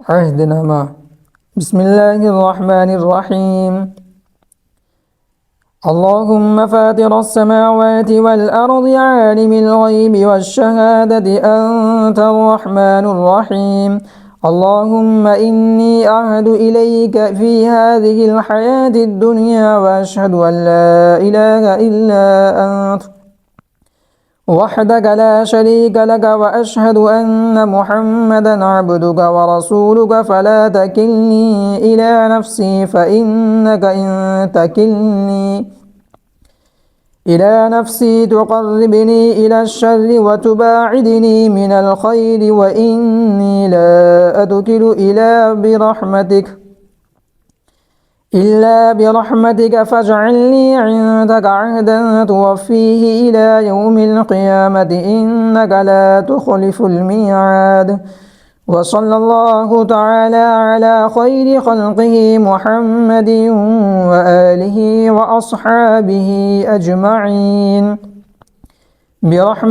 عهدنا معه. بسم الله الرحمن الرحيم. اللهم فاطر السماوات والأرض عالم الغيب والشهادة أنت الرحمن الرحيم. اللهم إني أعهد إليك في هذه الحياة الدنيا وأشهد أن لا إله إلا أنت وحدك لا شريك لك، وأشهد أن محمدا عبدك ورسولك، فلا تكلني إلى نفسي، فإنك إن تكلني إلى نفسي تقربني إلى الشر وتباعدني من الخير، وإني لا أدخل إلا برحمتك، فاجعل لي عندك عهدا توفيه إلى يوم القيامة، إنك لا تخلف الميعاد. وصلى الله تعالى على خير خلقه محمد وآله وأصحابه أجمعين برحمة